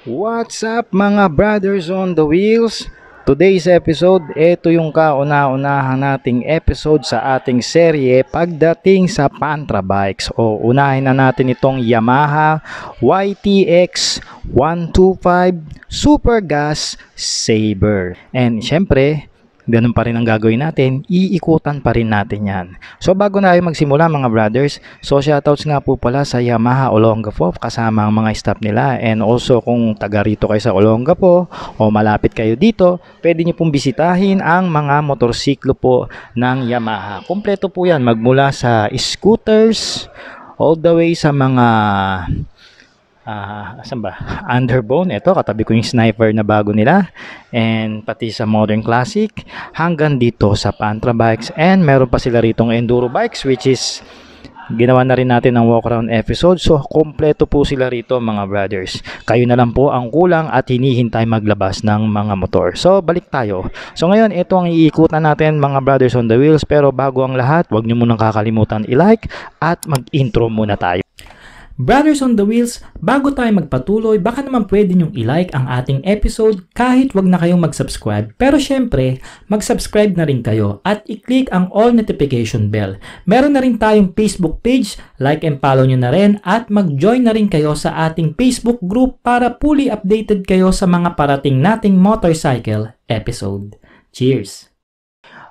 What's up mga brothers on the wheels? Today's episode, ito yung kauna-unahan nating episode sa ating serye pagdating sa Pantra Bikes. Unahin na natin itong Yamaha YTX 125 Super Gas Saber. And syempre, ganun pa rin ang gagawin natin, iikutan pa rin natin yan. So bago na tayo magsimula mga brothers, so shoutouts nga po pala sa Yamaha Olongapo kasama ang mga staff nila, and also kung taga rito kayo sa Olongapo o malapit kayo dito, pwede nyo pong bisitahin ang mga motorsiklo po ng Yamaha. Kompleto po yan, magmula sa scooters all the way sa mga asan ba? Underbone, ito katabi ko yung Sniper na bago nila, and pati sa Modern Classic hanggang dito sa Pantra Bikes, and meron pa sila ritong Enduro Bikes which is ginawa na rin natin ng walk around episode. So kompleto po sila rito mga brothers, kayo na lang po ang kulang at hinihintay maglabas ng mga motor. So balik tayo. So ngayon ito ang iikutan natin mga brothers on the wheels, pero bago ang lahat, huwag nyo munang kakalimutan i-like at mag-intro muna tayo. Brothers on the Wheels, bago tayo magpatuloy, baka naman pwede nyong i-like ang ating episode kahit wag na kayong mag-subscribe. Pero syempre, mag-subscribe na rin kayo at i-click ang all notification bell. Meron na rin tayong Facebook page, like and follow nyo na rin, at mag-join na rin kayo sa ating Facebook group para fully updated kayo sa mga parating nating motorcycle episode. Cheers!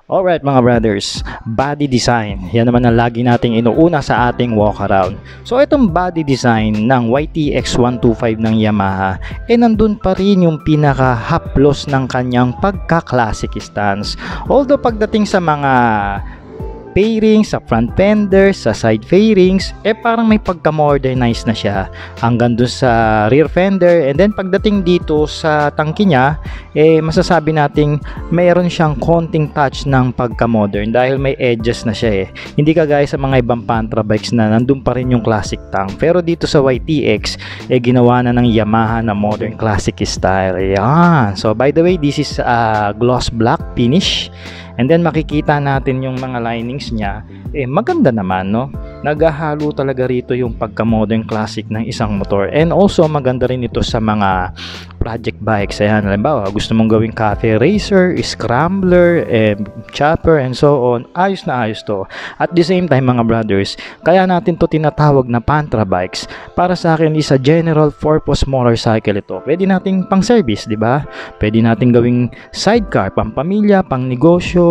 Alright mga brothers, body design. Yan naman ang lagi nating inuuna sa ating walk around. So itong body design ng YTX 125 ng Yamaha, nandun pa rin yung pinaka-haplos ng kanyang pagka-classic stance. Although pagdating sa mga fairings, sa front fender, sa side fairings, parang may pagka-modernize na siya hanggang dun sa rear fender. And then pagdating dito sa tangki niya, masasabi nating mayroon siyang konting touch ng pagka-modern dahil may edges na siya Hindi kagaya sa mga ibang Pantra bikes na nandun pa rin yung classic tank. Pero dito sa YTX, ginawa na ng Yamaha na modern classic style. Yan. So by the way, this is gloss black finish. And then makikita natin yung mga linings niya, maganda naman, no? Naghahalo talaga rito yung pagka-modern classic ng isang motor. And also maganda rin ito sa mga project bikes. Ayan, halimbawa, gusto mong gawing cafe racer, scrambler, chopper, and so on. Ayos na ayos to. At the same time mga brothers, kaya natin to tinatawag na Pantra bikes. Para sa akin is a general purpose motorcycle ito. Pwede nating pang service, di ba? Pwede nating gawing sidecar, pang pamilya, pang negosyo,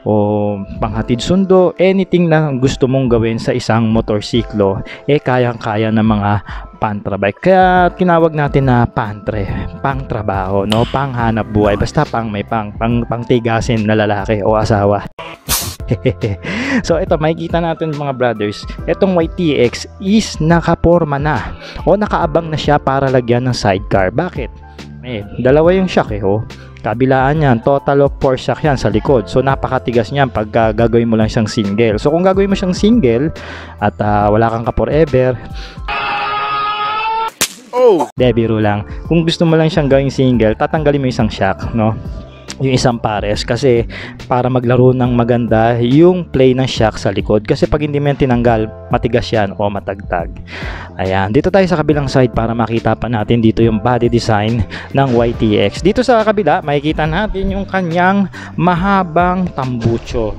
o panghatid sundo, anything na gusto mong gawin sa isang motorsiklo, kayang-kaya ng mga Pantra bike. Kaya tinawag natin na pantre, pang trabaho, no? Pang hanap buhay, basta pang may pang tigasin na lalaki o asawa. So ito, makikita natin mga brothers, itong YTX is nakaporma na o nakaabang na siya para lagyan ng sidecar. Bakit? Dalawa yung shock kabilaan yan, total of 4 shock yan sa likod. So napakatigas niyan pag gagawin mo lang siyang single. So kung gagawin mo siyang single at wala kang ka forever, biro lang. Kung gusto mo lang siyang gawing single, tatanggalin mo isang shock, no? Yung isang pares, kasi para maglaro ng maganda yung play ng shock sa likod, kasi pag hindi mo yan tinanggal, matigas yan o matagtag. Ayan, dito tayo sa kabilang side para makita pa natin dito yung body design ng YTX. Dito sa kabila makikita natin yung kanyang mahabang tambucho,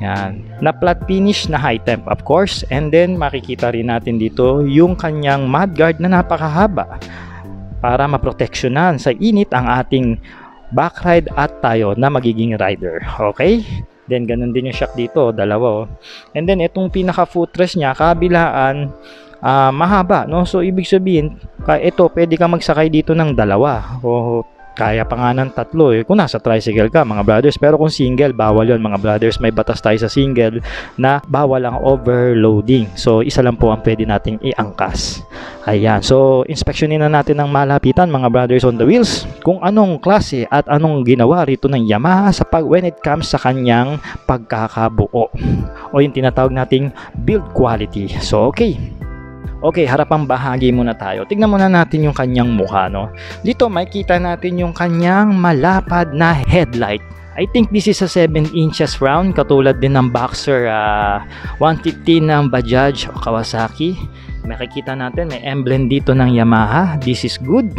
yan, na flat finish na high temp of course. And then makikita rin natin dito yung kanyang mudguard na napakahaba para maproteksyonan sa init ang ating backride at tayo na magiging rider. Okay? Then ganun din yung shock dito, dalawa. And then itong pinaka footrest niya kabilaan, mahaba, no? So ibig sabihin, ito pwede ka magsakay dito ng dalawa o kaya pa nga ng tatlo kung nasa tricycle ka mga brothers. Pero kung single, bawal yon mga brothers. May batas tayo sa single na bawal ang overloading. So isa lang po ang pwede nating iangkas. Ayan, so inspeksyonin na natin ng malapitan mga brothers on the wheels kung anong klase at anong ginawa rito ng Yamaha sa when it comes sa kanyang pagkakabuo o yung tinatawag nating build quality. So okay, harapang bahagi muna tayo. Tignan muna natin yung kanyang mukha, no? Dito makikita natin yung kanyang malapad na headlight. I think this is a 7 inches round, katulad din ng Boxer 150 ng Bajaj o Kawasaki. Makikita natin may emblem dito ng Yamaha. This is good.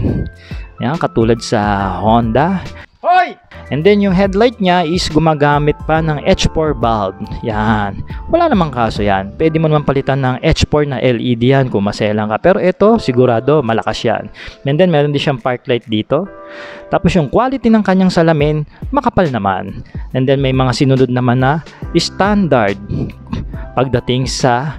Yan, katulad sa Honda. Hoy! And then yung headlight niya is gumagamit pa ng H4 bulb. Yan. Wala namang kaso yan. Pwede mo naman palitan ng H4 na LED yan kung maselang ka. Pero ito, sigurado, malakas yan. And then meron din siyang park light dito. Tapos yung quality ng kanyang salamin, makapal naman. And then may mga sinunod naman na standard pagdating sa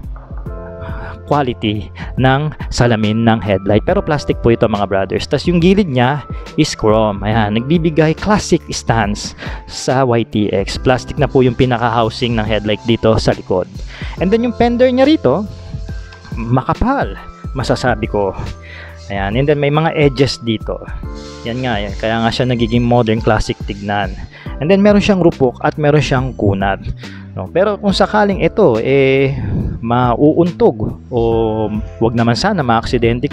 quality ng salamin ng headlight. Pero plastic po ito mga brothers. Tapos yung gilid niya is chrome. Ayan, nagbibigay classic stance sa YTX. Plastic na po yung pinaka-housing ng headlight dito sa likod. And then yung fender niya rito, makapal, masasabi ko. Ayan, and then may mga edges dito. Yan nga, yan. Kaya nga siya nagiging modern classic tignan. And then meron siyang rupok at meron siyang kunat. No? Pero kung sakaling ito, mauuntog o wag naman sana maaksidente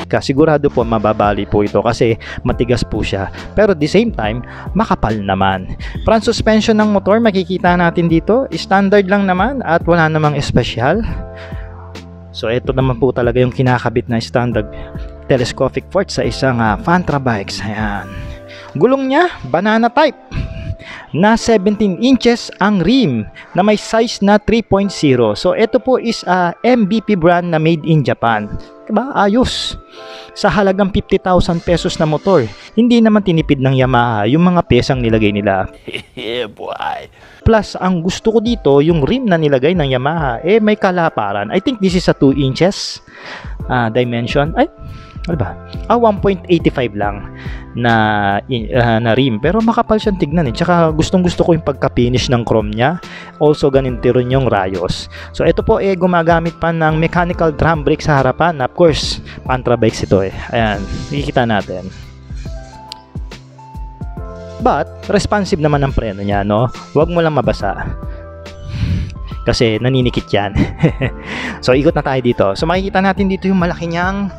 ka, sigurado po mababali po ito kasi matigas po siya. Pero at the same time, makapal naman. Front suspension ng motor, makikita natin dito, standard lang naman at wala namang espesyal. So ito naman po talaga yung kinakabit na standard telescopic port sa isang Fantra bikes. Ayan. Gulong niya, banana type. Na 17 inches ang rim na may size na 3.0. So ito po is MVP brand na made in Japan. Diba? Ayos. Sa halagang 50,000 pesos na motor, hindi naman tinipid ng Yamaha yung mga pyesang nilagay nila. Yeah, boy. Plus, ang gusto ko dito, yung rim na nilagay ng Yamaha, may kalaparan. I think this is a 2 inches dimension. Ay, ano ba? 1.85 lang na rim. Pero makapal siyang tignan eh. Tsaka gustong gusto ko yung pagka-finish ng chrome niya. Also, ganito rin yung rayos. So, ito po gumagamit pa ng mechanical drum brake sa harapan. Of course, Fantra bikes ito eh. Ayan, nakikita natin. But, responsive naman ang preno niya, no? Huwag mo lang mabasa. Kasi naninikit yan. So, ikot na tayo dito. So, makikita natin dito yung malaki niyang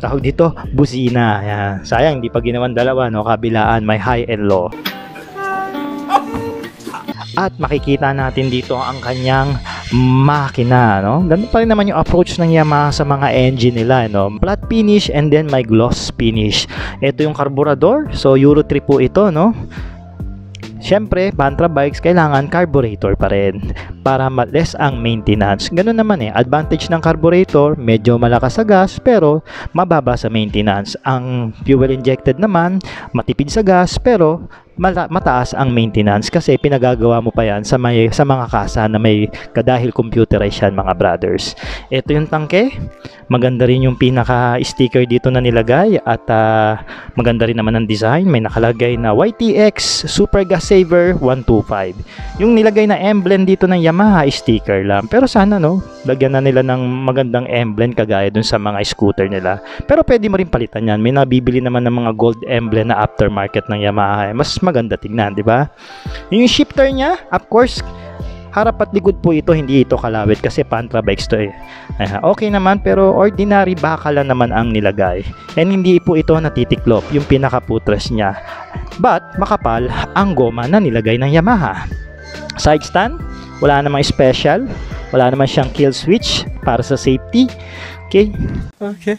tawag dito, busina. Ayan. Sayang, hindi pa ginawan dalawa, no? Kabilaan, may high and low. At makikita natin dito ang kanyang makina, no? Ganun pa rin naman yung approach ng Yamaha sa mga engine nila, no? Flat finish and then may gloss finish. Ito yung carburetor. So, Euro 3 po ito, no? Siyempre, Fantra bikes, kailangan carburetor pa rin para less ang maintenance. Ganun naman advantage ng carburetor, medyo malakas sa gas pero mababa sa maintenance. Ang fuel injected naman, matipid sa gas pero mataas ang maintenance kasi pinagagawa mo pa yan sa mga kasa na may kadahil computerized yan mga brothers. Ito yung tangke, maganda rin yung pinaka-sticker dito na nilagay at maganda rin naman ang design. May nakalagay na YTX Super Gas Saver 125. Yung nilagay na emblem dito ng Yamaha sticker lang, pero sana lagyan na nila ng magandang emblem kagaya dun sa mga scooter nila. Pero pwede mo rin palitan yan, may nabibili naman ng mga gold emblem na aftermarket ng Yamaha, mas maganda tignan, di ba? Yung shifter niya, of course, harap at likod po ito, hindi ito kalawit kasi Fantra bikes to okay naman, pero ordinary bakal lang naman ang nilagay. And hindi po ito natitiklop, yung pinaka-footrest niya. But, makapal ang goma na nilagay ng Yamaha. Side stand, wala namang special, wala naman siyang kill switch para sa safety. Okay.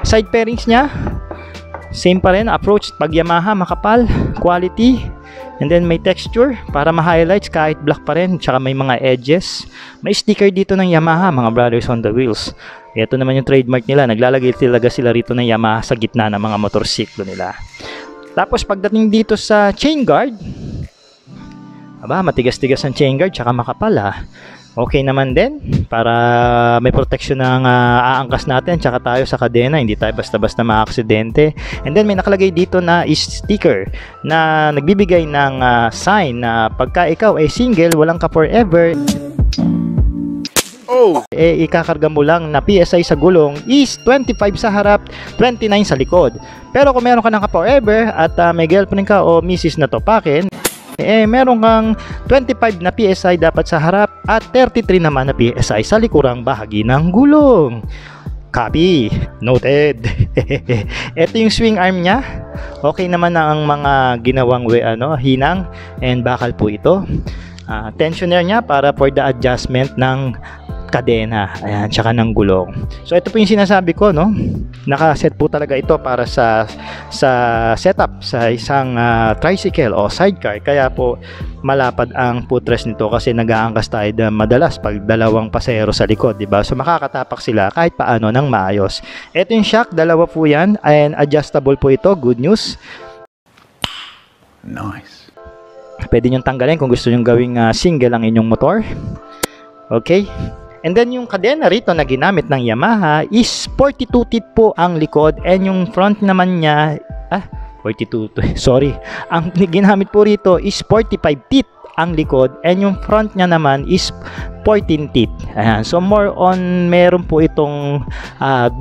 Side pairings niya, same pa rin approach pag Yamaha, makapal, quality, and then may texture para ma-highlights kahit black pa rin, tsaka may mga edges. May sticker dito ng Yamaha mga brothers on the wheels. Ito naman yung trademark nila, naglalagay talaga sila rito ng Yamaha sa gitna ng mga motorsiklo nila. Tapos pagdating dito sa chain guard, matigas-tigas ang chain guard, tsaka makapal okay naman din para may protection ng aangkas natin tsaka tayo sa kadena, hindi tayo basta-basta maaksidente. And then may nakalagay dito na sticker na nagbibigay ng sign na pagka ikaw ay single, walang ka forever, ikakarga mo lang na PSI sa gulong is 25 sa harap, 29 sa likod. Pero kung meron ka ng ka forever at may girlfriend ka o misis na topakin, meron kang 25 na PSI dapat sa harap at 33 naman na PSI sa likurang bahagi ng gulong. Copy. Noted. Ito yung swing arm niya. Okay naman na ang mga ginawang hinang and bakal po ito. Tensioner niya para for the adjustment ng kadena, ayan, tsaka ng gulong. So ito po yung sinasabi ko, no, nakaset po talaga ito para sa setup sa isang tricycle o sidecar, kaya po malapad ang footrest nito kasi nag-aangkas tayo madalas pag dalawang pasahero sa likod, di ba? So makakatapak sila kahit paano ng maayos. Ito yung shock, dalawa po yan, and adjustable po ito, good news. Nice. Pwede nyo tanggalin kung gusto nyo gawing single ang inyong motor. Okay? And then yung kadena rito na ginamit ng Yamaha is 42 teeth po ang likod, and yung front naman niya 42 sorry, ang ginamit po rito is 45 teeth ang likod, and yung front niya naman is 14 teeth. Ayan. So more on meron po itong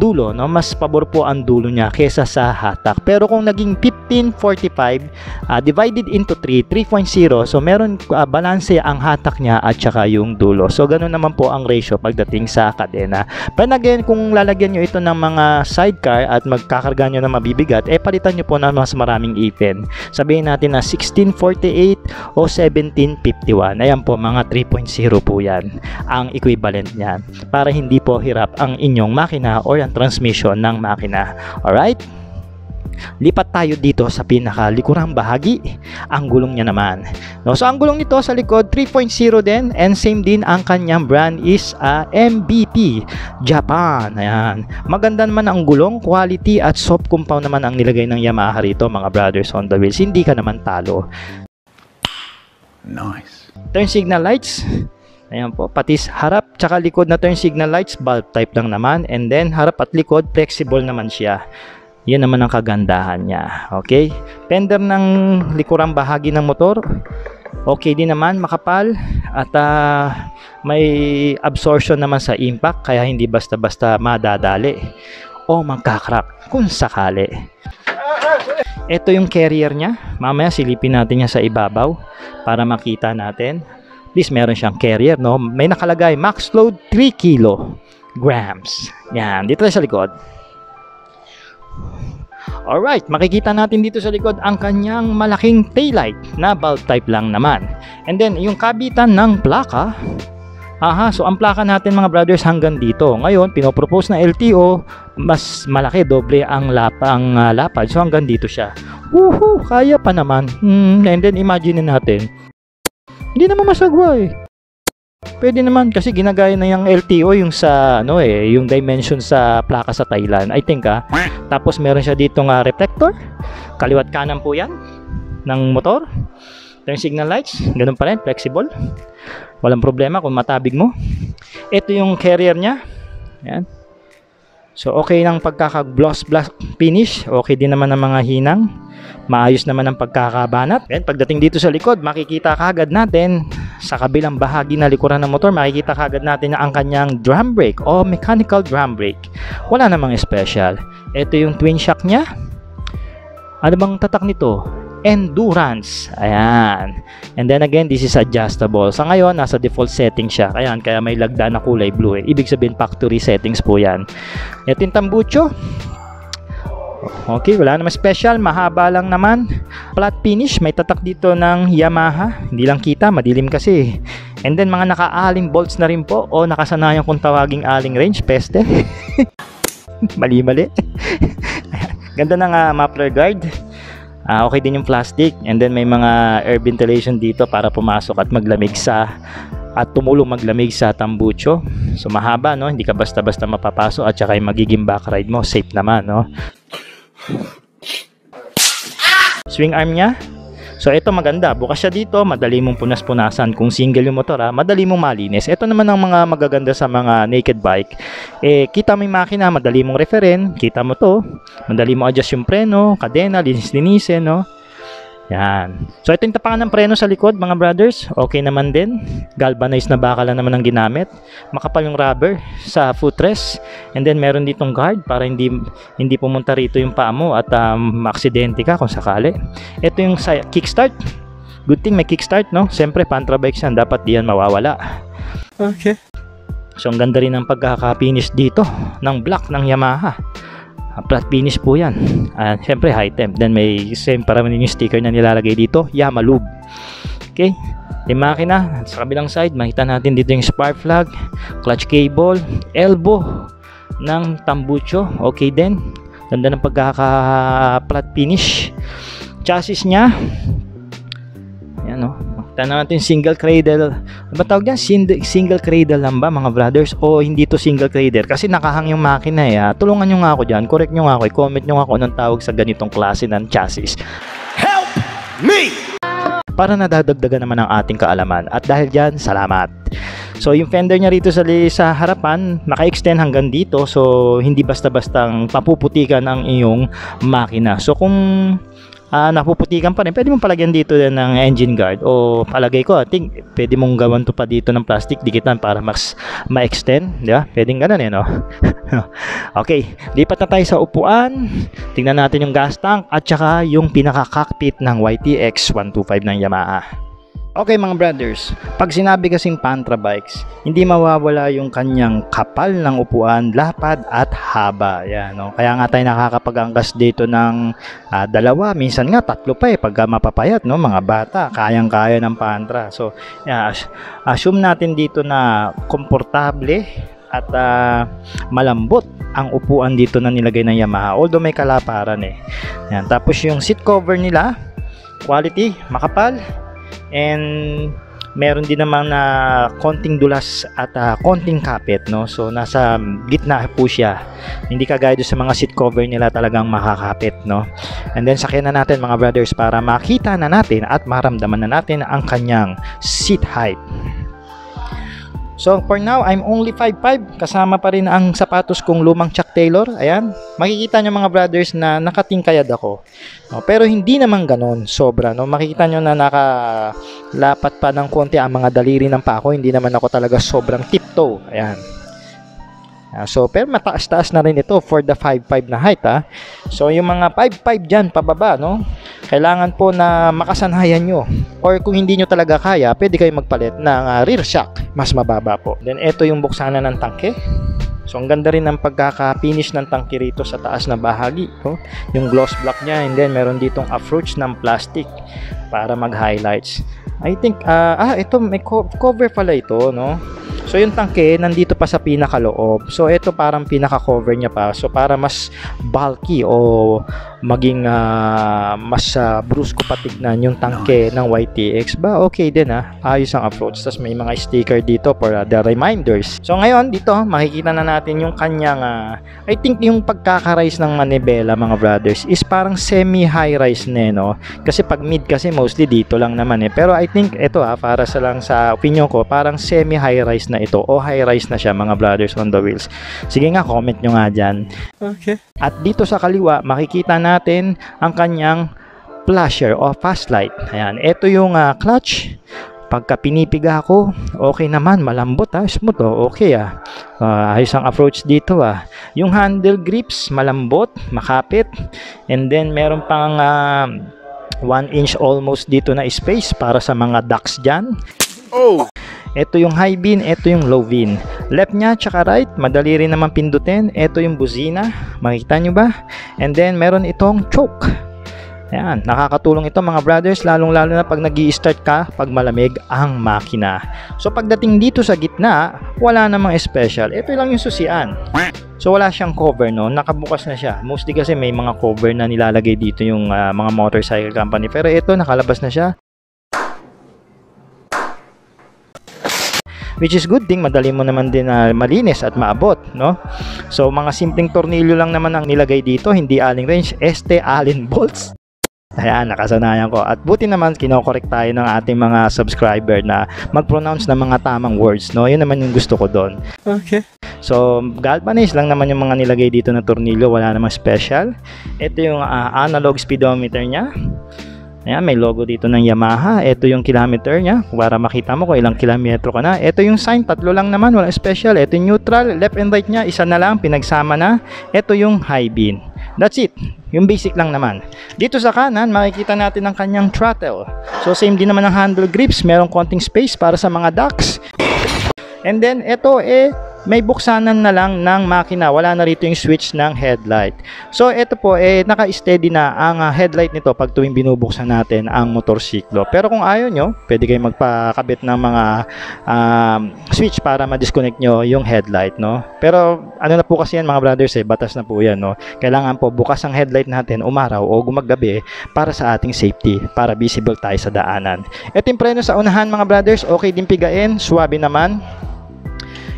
dulo, no? Mas pabor po ang dulo niya kesa sa hatak. Pero kung naging 15-45 divided into 3.0, so meron balanse ang hatak niya at saka yung dulo. So ganun naman po ang ratio pagdating sa kadena. But again, kung lalagyan nyo ito ng mga sidecar at magkakarga nyo na mabibigat, palitan nyo po na mas maraming ipin. Sabihin natin na 1648 o 1751. Ayan po, mga 3.0 po yan ang equivalent niyan, para hindi po hirap ang inyong makina or ang transmission ng makina. Alright? Lipat tayo dito sa pinakalikurang bahagi, ang gulong niya naman. No, so ang gulong nito sa likod 3.0 din, and same din ang kanyang brand is MBP Japan. Ayan. Maganda naman ang gulong, quality at soft compound naman ang nilagay ng Yamaha rito, mga brothers on the wheels. Hindi ka naman talo. Nice. Turn signal lights. Ayan po, pati harap tsaka likod na turn signal lights, bulb type lang naman, and then harap at likod flexible naman siya. Yan naman ang kagandahan niya. Okay? Fender ng likurang bahagi ng motor, okay din naman, makapal, at may absorption naman sa impact, kaya hindi basta-basta madadali o magkakrak kung sakali. Ito yung carrier niya. Mamaya silipin natin niya sa ibabaw para makita natin. At least meron siyang carrier, no? May nakalagay max load 3 kilograms. Yan, dito sa likod. Alright, makikita natin dito sa likod ang kanyang malaking taillight na bulb type lang naman. And then yung kabitan ng plaka. So ang plaka natin, mga brothers, hanggang dito. Ngayon, pinopropose na LTO, mas malaki, doble ang lapad. So hanggang dito siya. Woohoo, kaya pa naman. And then imagine natin, hindi naman masagwa eh. Pwede naman kasi ginagaya na yung LTO yung sa yung dimension sa plaka sa Thailand, I think Tapos meron siya dito nga reflector, kaliwat kanan po yan ng motor. Turn signal lights, ganun pa rin, flexible. Walang problema kung matabig mo. Ito yung carrier niya. Ayan. So okay ng pagkaka-gloss black finish, okay din naman ang mga hinang. Maayos naman ang pagkakabanat. And pagdating dito sa likod, makikita kagad natin sa kabilang bahagi na likuran ng motor, makikita kagad natin na ang kanyang drum brake o mechanical drum brake. Wala namang special. Ito yung twin shock niya. Ano bang tatak nito? Endurance. Ayan. And then again, this is adjustable. Sa ngayon, nasa default setting siya. Ayan, kaya may lagda na kulay blue Ibig sabihin, factory settings po yan. Ito yung tambucho. Okay, wala naman special, mahaba lang naman. Flat finish, may tatak dito ng Yamaha. Hindi lang kita, madilim kasi. And then mga naka-aling bolts na rin po, o nakasanayan kung tawaging aling range, peste. Mali-mali. Ganda ng muffler guard. Okay din yung plastic, and then may mga air ventilation dito para pumasok at maglamig at tumulong maglamig sa tambucho. So mahaba, no? Hindi ka basta-basta mapapasok, at saka yung magiging back ride mo safe naman, no? Swing arm niya. So ito maganda, bukas siya dito, madali mong punas-punasan. Kung single yung motor, madali mong malinis. Ito naman ang mga magaganda sa mga naked bike. Kita mo yung makina, madali mong referen, kita mo to, madali mo adjust yung preno, kadena, linis-linisin, no? Yan. So ito yung tapangan ng preno sa likod, mga brothers. Okay naman din. Galvanized na bakal lang naman ang ginamit. Makapal yung rubber sa footrest. And then meron ditong guard para hindi pumunta rito yung paa mo at maaksidente ka kung sakali. Ito yung kickstart. Good thing may kickstart, no? Siyempre, pantra bikes yan. Dapat diyan mawawala. Okay. So ang ganda rin ng pagkaka-finish dito ng block ng Yamaha. Flat finish po yan. Siyempre high temp. Then may same para yung sticker na nilalagay dito, Yamalube. Okay. Yung makina, sa kabilang side, makita natin dito yung spark plug, clutch cable, elbow ng tambucho. Okay din. Ganda ng pagkaka-flat finish. Chassis niya. Ayan o. Makita natin single cradle. Ano ba tawag yan? Single cradle lang ba mga brothers? O hindi to single cradle? Kasi nakahang yung makina eh. Tulungan nyo nga ako dyan. Correct nyo nga ako. I-comment nyo nga ako anong tawag sa ganitong klase ng chassis. Help me! Para nadadagdagan naman ang ating kaalaman. At dahil dyan, salamat. So yung fender niya rito sa harapan, naka-extend hanggang dito. So hindi basta-bastang papuputikan ang iyong makina. So kung napuputikan pa rin, pwede mong palagyan dito din ng engine guard. O palagay ko, I think pwede mong gawan to pa dito ng plastic dikitan para mas ma-extend. Diba? Pwedeng ganun eh, no? Okay, lipat na tayo sa upuan. Tingnan natin yung gas tank at saka yung pinaka-cockpit ng YTX 125 ng Yamaha. Okay mga brothers, pag sinabi kasing Pantra bikes, hindi mawawala yung kanyang kapal ng upuan, lapad at haba. Yan, no? Kaya nga tayo nakakapag-angkas dito ng dalawa, minsan nga tatlo pa pagka mapapayat, no? Mga bata, kayang-kaya ng Pantra. So, yeah, assume natin dito na komportable at malambot ang upuan dito na nilagay ng Yamaha, although may kalaparan eh. Yan. Tapos yung seat cover nila, quality, makapal. And meron din naman na konting dulas at konting kapit, no? So nasa gitna po siya. Hindi kagaya doon sa mga seat cover nila talagang makakapit, no? And then sakyan na natin mga brothers para makita na natin at maramdaman na natin ang kanyang seat height. So for now, I'm only 5'5", kasama pa rin ang sapatos kong lumang Chuck Taylor. Ayan, makikita nyo mga brothers na nakatingkayad ako, no? Pero hindi naman ganon, sobra, no? Makikita nyo na nakalapat pa ng konti ang mga daliri ng pako. Hindi naman ako talaga sobrang tiptoe. Ayan. So, pero mataas-taas na rin ito for the 5'5 na height, So, yung mga 5'5 dyan, pababa, no? Kailangan po na makasanayan nyo. Or kung hindi nyo talaga kaya, pwede kayo magpalit ng rear shock. Mas mababa po. Then, ito yung buksanan ng tangke. So, ang ganda rin ng pagkaka-finish ng tangke rito sa taas na bahagi, no? Yung gloss block niya, and then meron ditong approach ng plastic para mag-highlights. I think, ito, may cover pala ito, no? So yung tangke nandito pa sa pinakaloob. So ito parang pinaka-cover niya pa. So para mas bulky o maging mas brusko patignan yung tangke ng YTX ba, okay din ayos ang approach. Tapos may mga sticker dito for the reminders. So ngayon dito makikita na natin yung kanyang I think yung pagkaka-rise ng manibela mga brothers is parang semi-high rise na, no? Kasi pag mid kasi mostly dito lang naman pero I think ito para sa opinion ko parang semi-high rise na ito o high rise na siya mga brothers on the wheels. Sige nga, comment nyo nga dyan. Okay. At dito sa kaliwa makikita natin ang kanyang flasher o fast light. Ayan, ito yung clutch. Pagka pinipiga ko, okay naman, malambot smooth okay ayos ang approach dito Yung handle grips, malambot, makapit. And then meron pang 1 inch almost dito na space para sa mga ducks dyan. Oh! Ito yung high beam, ito yung low beam. Left nya tsaka right, madali rin naman pindutin. Ito yung buzina, makikita nyo ba? And then meron itong choke. Ayan, nakakatulong ito mga brothers, lalong-lalo na pag nag-i-start ka pag malamig ang makina. So pagdating dito sa gitna, wala namang special. Ito lang yung susian. So wala siyang cover, no? Nakabukas na siya. Mostly kasi may mga cover na nilalagay dito yung mga motorcycle company. Pero ito, nakalabas na siya. Which is good thing, madali mo naman din malinis at maabot, no? So mga simpleng tornilyo lang naman ang nilagay dito, hindi Allen wrench, Allen bolts. Ayan, nakasanayan ko. At buti naman kinokorek tayo ng ating mga subscriber na mag-pronounce ng mga tamang words, no? Yun naman yung gusto ko doon. Okay. So galvanized lang naman yung mga nilagay dito na tornilyo, wala namang special. Ito yung analog speedometer niya. Ayan, may logo dito ng Yamaha. Ito yung kilometer niya para makita mo kung ilang kilometro ka na. Ito yung sign, tatlo lang naman, wala special. Ito yung neutral, left and right niya, isa na lang, pinagsama na. Ito yung high beam. That's it. Yung basic lang naman. Dito sa kanan, makikita natin ang kanyang throttle. So same din naman ang handle grips, merong konting space para sa mga ducks. And then ito may buksanan na lang ng makina, wala na rito yung switch ng headlight. So ito po, naka-steady na ang headlight nito pag tuwing binubuksan natin ang motorsiklo. Pero kung ayaw nyo, pwede kayong magpakabit ng mga switch para ma-disconnect nyo yung headlight, no? Pero ano na po kasi yan mga brothers, batas na po yan, no? Kailangan po bukas ang headlight natin umaraw o gumagabi para sa ating safety, para visible tayo sa daanan. Ito yung preno sa unahan mga brothers, okay din pigain, suwabe naman.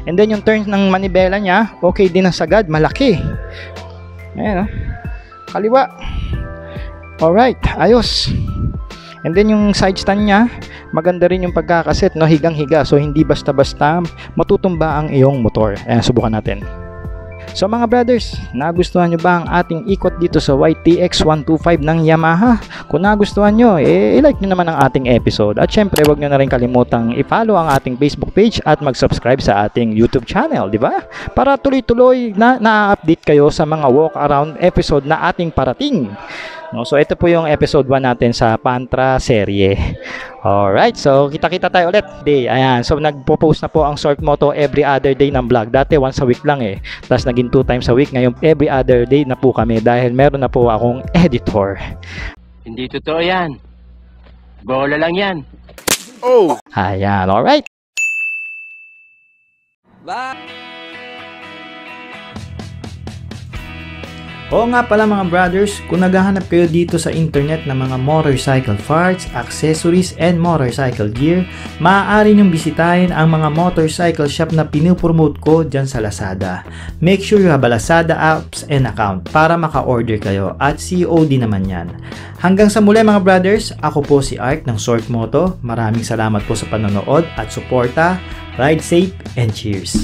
And then yung turn ng manibela niya, okay din ang sagad, malaki. Ayan, kaliwa. Alright, ayos. And then yung side stand niya, maganda rin yung pagkakaset, no? Higang-higa, so hindi basta-basta matutumba ang iyong motor. Ayan, subukan natin. So mga brothers, nagustuhan nyo ba ang ating ikot dito sa YTX 125 ng Yamaha? Kung nagustuhan nyo, i-like nyo naman ang ating episode. At syempre, wag nyo na rin kalimutang i-follow ang ating Facebook page at mag-subscribe sa ating YouTube channel, di ba? Para tuloy-tuloy na-update kayo sa mga walk-around episode na ating parating. No, so ito po yung episode 1 natin sa Pantra serye. Alright, so kita-kita tayo ulit. Ayan, so nagpo-post na po ang Short Moto every other day ng vlog. Dati once a week lang Tapos naging 2 times a week. Ngayon every other day na po kami dahil meron na po akong editor. Hindi totoo yan. Bola lang yan. Oh! Ayan, alright. Bye! Oo nga pala mga brothers, kung naghahanap kayo dito sa internet ng mga motorcycle parts, accessories, and motorcycle gear, maaari nyong bisitahin ang mga motorcycle shop na pinupromote ko dyan sa Lazada. Make sure you have a Lazada apps and account para maka-order kayo at COD naman yan. Hanggang sa muli mga brothers, ako po si Art ng Short Moto. Maraming salamat po sa panonood at suporta. Ride safe and cheers!